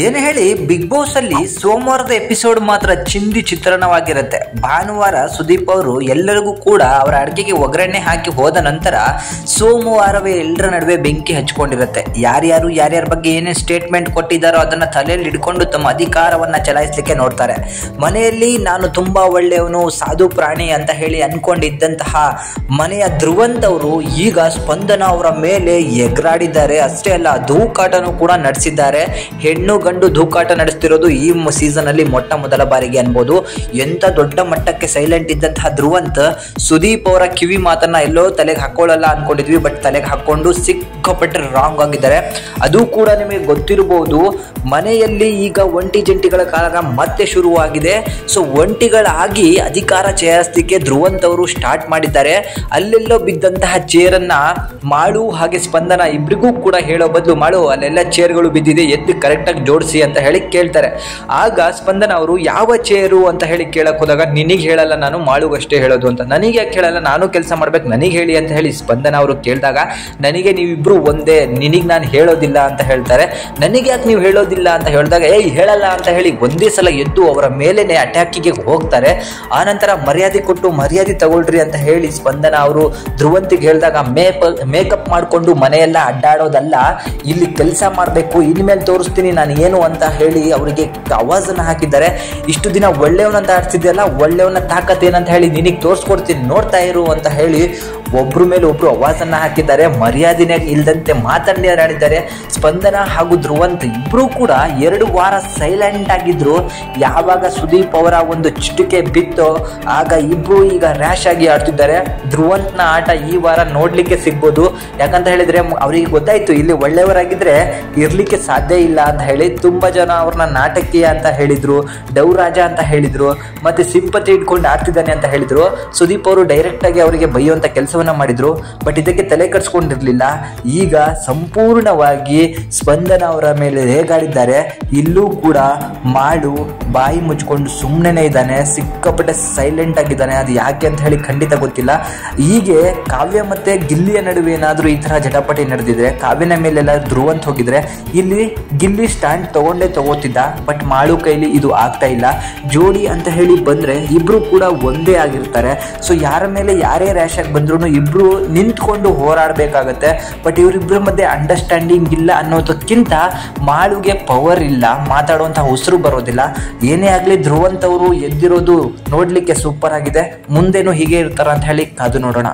ಏನು ಹೇಳಿ, big boss ಅಲ್ಲಿ ಸೋಮವಾರದ ಎಪಿಸೋಡ್ ಮಾತ್ರ ಚಿಂದಿ ಚಿತ್ರಣವಾಗಿರುತ್ತೆ. ಭಾನುವಾರ ಸುದೀಪ್ ಅವರು ಎಲ್ಲರಿಗೂ ಕೂಡ ಅವರ ಅಡುಗೆಗೆ ಒಗ್ಗರಣೆ ಹಾಕಿ ಹೋದ ನಂತರ ಸೋಮವಾರವೇ ಎಲ್ಲರ ನಡುವೆ ಬೆಂಕಿ ಹಚ್ಕೊಂಡಿರುತ್ತೆ. ಯಾರ್ಯಾರ ಬಗ್ಗೆ ಏನೇ ಸ್ಟೇಟ್ಮೆಂಟ್ ಕೊಟ್ಟಿದ್ದಾರೋ ಅದನ್ನ ತಲೆಯಲ್ಲಿ ಹಿಡ್ಕೊಂಡು ತಮ್ಮ ಅಧಿಕಾರವನ್ನ ಚಲಾಯಿಸಲಿಕ್ಕೆ ನೋಡ್ತಾರೆ. ಮನೆಯಲ್ಲಿ ನಾನು ತುಂಬಾ ಒಳ್ಳೆಯವನು, ಸಾಧು ಪ್ರಾಣಿ ಅಂತ ಹೇಳಿ ಅನ್ಕೊಂಡಿದ್ದಂತಹ ಮನೆಯ ಧ್ರುವಂತ್ ಅವರು ಈಗ ಸ್ಪಂದನ ಅವರ ಮೇಲೆ ಎಗರಾಡಿದ್ದಾರೆ. ಅಷ್ಟೇ ಅಲ್ಲ, ಧೂಕಾಟನೂ ಕೂಡ ನಡೆಸಿದ್ದಾರೆ. ಹೆಣ್ಣು ಗಂಡು ಧೂಕಾಟ ನಡೆಸ್ತಿರೋದು ಈ ಸೀಸನ್ ಅಲ್ಲಿ ಮೊಟ್ಟ ಮೊದಲ ಬಾರಿಗೆ ಅನ್ಬೋದು. ಎಂತ ದೊಡ್ಡ ಮಟ್ಟಕ್ಕೆ ಸೈಲೆಂಟ್ ಇದ್ದಂತಹ ಧ್ರುವಂತ್ ಸುದೀಪ್ ಅವರ ಕಿವಿ ಮಾತನ್ನ ಎಲ್ಲೋ ತಲೆಗೆ ಹಾಕೊಳ್ಳಲ್ಲ ಅನ್ಕೊಂಡಿದ್ವಿ, ಬಟ್ ತಲೆಗೆ ಹಾಕೊಂಡು ಸಿಕ್ಕಾಪಟ್ಟೆ ರಾಂಗ್ ಆಗಿದ್ದಾರೆ. ಅದು ಕೂಡ ನಿಮಗೆ ಗೊತ್ತಿರಬಹುದು, ಮನೆಯಲ್ಲಿ ಈಗ ಒಂಟಿ ಜಂಟಿಗಳ ಕಾಲ ಮತ್ತೆ ಶುರುವಾಗಿದೆ. ಸೊ ಒಂಟಿಗಳಾಗಿ ಅಧಿಕಾರ ಚಲಾಯಿಸಲಿಕ್ಕೆ ಧ್ರುವಂತ್ ಅವರು ಸ್ಟಾರ್ಟ್ ಮಾಡಿದ್ದಾರೆ. ಅಲ್ಲೆಲ್ಲೋ ಬಿದ್ದಂತಹ ಚೇರನ್ನ ಮಾಡು ಹಾಗೆ ಸ್ಪಂದನ ಇಬ್ರಿಗೂ ಕೂಡ ಹೇಳೋ ಬದಲು, ಮಾಡು ಅಲ್ಲೆಲ್ಲ ಚೇರ್ಗಳು ಬಿದ್ದಿದೆ, ಎದ್ದು ಕರೆಕ್ಟಾಗಿ ಜೋಡಿಸಿ ಅಂತ ಹೇಳಿ ಕೇಳ್ತಾರೆ. ಆಗ ಸ್ಪಂದನ ಅವರು ಯಾವ ಚೇರು ಅಂತ ಹೇಳಿ ಕೇಳಕ್ ಹೋದಾಗ, ನಿನಗೆ ಹೇಳಲ್ಲ ನಾನು, ಮಾಳುಗಷ್ಟೇ ಹೇಳೋದು ಅಂತ. ನನಗೆ ಯಾಕೆ ಹೇಳಲ್ಲ, ನಾನು ಕೆಲಸ ಮಾಡ್ಬೇಕು, ನನಗೆ ಹೇಳಿ ಅಂತ ಹೇಳಿ ಸ್ಪಂದನ ಅವರು ಕೇಳಿದಾಗ, ನನಗೆ ನೀವಿಬ್ರು ಒಂದೇ, ನಿನಗೆ ನಾನು ಹೇಳೋದಿಲ್ಲ ಅಂತ ಹೇಳ್ತಾರೆ. ನನಗೆ ಯಾಕೆ ನೀವು ಹೇಳೋದಿಲ್ಲ ಅಂತ ಹೇಳಿದಾಗ, ಹೇಳಲ್ಲ ಅಂತ ಹೇಳಿ ಒಂದೇ ಸಲ ಎದ್ದು ಅವರ ಮೇಲೇನೆ ಅಟ್ಯಾಕಿಗೆ ಹೋಗ್ತಾರೆ. ಆನಂತರ ಮರ್ಯಾದೆ ಕೊಟ್ಟು ಮರ್ಯಾದೆ ತಗೊಳ್ರಿ ಅಂತ ಹೇಳಿ ಸ್ಪಂದನ ಅವರು ಧ್ರುವಂತಿಗೆ ಹೇಳಿದಾಗ, ಮೇಕಪ್ ಮಾಡಿಕೊಂಡು ಮನೆಯೆಲ್ಲ ಅಡ್ಡಾಡೋದಲ್ಲ, ಇಲ್ಲಿ ಕೆಲಸ ಮಾಡಬೇಕು, ಇನ್ಮೇಲೆ ತೋರಿಸ್ತೀನಿ ನಾನು ಏನು ಅಂತ ಹೇಳಿ ಅವರಿಗೆ ಆವಾಜನ್ನ ಹಾಕಿದ್ದಾರೆ. ಇಷ್ಟು ದಿನ ಒಳ್ಳೆಯವನಂತ ಆಡ್ತಿದ್ದೆಲ್ಲ, ಒಳ್ಳೆಯವನ ತಾಕತ್ ಏನಂತ ಹೇಳಿ ನಿನಗೆ ತೋರಿಸ್ಕೊಡ್ತೀನಿ, ನೋಡ್ತಾ ಇರು ಅಂತ ಹೇಳಿ ಒಬ್ರು ಮೇಲೆ ಒಬ್ರು ಆವಾಜನ್ನ ಹಾಕಿದ್ದಾರೆ. ಮರ್ಯಾದೆನೇ ಇಲ್ದಂತೆ ಮಾತನಾಡಿದ್ದಾರೆ. ಸ್ಪಂದನ ಹಾಗೂ ಧ್ರುವಂತ್ ಇಬ್ರು ಕೂಡ 2 ವಾರ ಸೈಲೆಂಟ್ ಆಗಿದ್ರು. ಯಾವಾಗ ಸುದೀಪ್ ಅವರ ಒಂದು ಚಿಟಿಕೆ ಬಿತ್ತೋ ಆಗ ಇಬ್ರು ಈಗ ರ್ಯಾಶ್ ಆಗಿ ಆಡ್ತಿದ್ದಾರೆ. ಧ್ರುವಂತ್ನ ಆಟ ಈ ವಾರ ನೋಡ್ಲಿಕ್ಕೆ ಸಿಗ್ಬೋದು. ಯಾಕಂತ ಹೇಳಿದ್ರೆ ಅವರಿಗೆ ಗೊತ್ತಾಯ್ತು, ಇಲ್ಲಿ ಒಳ್ಳೆಯವರಾಗಿದ್ರೆ ಇರ್ಲಿಕ್ಕೆ ಸಾಧ್ಯ ಇಲ್ಲ ಅಂತ ಹೇಳಿ. ತುಂಬಾ ಜನ ಅವ್ರನ್ನ ನಾಟಕೀಯ ಅಂತ ಹೇಳಿದ್ರು, ಡೌರಾಜ ಅಂತ ಹೇಳಿದ್ರು, ಮತ್ತೆ ಸಿಂಪತಿ ಇಟ್ಕೊಂಡು ಆಡ್ತಿದ್ದಾನೆ ಅಂತ ಹೇಳಿದ್ರು. ಸುದೀಪ್ ಅವರು ಡೈರೆಕ್ಟ್ ಆಗಿ ಅವರಿಗೆ ಬೈಯುವಂತ ಕೆಲಸವನ್ನ ಮಾಡಿದ್ರು, ಬಟ್ ಇದಕ್ಕೆ ತಲೆ ಕೆಡಿಸ್ಕೊಂಡಿರ್ಲಿಲ್ಲ. ಈಗ ಸಂಪೂರ್ಣವಾಗಿ ಸ್ಪಂದನ ಅವರ ಮೇಲೆ ರೇಗಾಡಿದ್ದಾರೆ. ಇಲ್ಲೂ ಕೂಡ ಮಾಡು ಬಾಯಿ ಮುಚ್ಕೊಂಡು ಸುಮ್ಮನೆ ಇದ್ದಾನೆ, ಸಿಕ್ಕಾಪಟ್ಟೆ ಸೈಲೆಂಟ್ ಆಗಿದ್ದಾನೆ. ಅದು ಯಾಕೆ ಅಂತ ಹೇಳಿ ಖಂಡಿತ ಗೊತ್ತಿಲ್ಲ. ಹೀಗೆ ಕಾವ್ಯ ಮತ್ತೆ ಗಿಲ್ಲಿಯ ನಡುವೆ ಏನಾದರೂ ಈ ತರ ಜಟಾಪಟಿ ನಡೆದಿದ್ರೆ, ಕಾವ್ಯನ ಮೇಲೆಲ್ಲ ಧ್ರುವಂತ್ ಹೋಗಿದ್ರೆ, ಇಲ್ಲಿ ಗಿಲ್ಲಿ ಸ್ಟ್ಯಾಂಡ್ ತಗೋತಿದ್ದ, ಬಟ್ ಮಾಡು ಕೈಲಿ ಇದು ಆಗ್ತಾ ಇಲ್ಲ. ಜೋಡಿ ಅಂತ ಹೇಳಿ ಬಂದ್ರೆ ಇಬ್ರು ಕೂಡ ಒಂದೇ ಆಗಿರ್ತಾರೆ. ಸೊ ಯಾರ ಮೇಲೆ ಯಾರೇ ರ್ಯಾಶ್ ಆಗಿ ಬಂದ್ರು ಇಬ್ರು ನಿಂತ್ಕೊಂಡು ಹೋರಾಡಬೇಕಾಗತ್ತೆ. ಬಟ್ ಇವರಿಬ್ಬರ ಮಧ್ಯೆ ಅಂಡರ್ಸ್ಟ್ಯಾಂಡಿಂಗ್ ಇಲ್ಲ ಅನ್ನೋದಕ್ಕಿಂತ ಮಾಳುಗೆ ಪವರ್ ಇಲ್ಲ, ಮಾತಾಡುವಂತಹ ಉಸಿರು ಬರೋದಿಲ್ಲ. ಏನೇ ಆಗ್ಲಿ ಧ್ರುವಂತ್ ಅವರು ಎದ್ದಿರೋದು ನೋಡ್ಲಿಕ್ಕೆ ಸೂಪರ್ ಆಗಿದೆ. ಮುಂದೇನು ಹೀಗೆ ಇರ್ತಾರ ಅಂತ ಹೇಳಿ ಕಾದು ನೋಡೋಣ.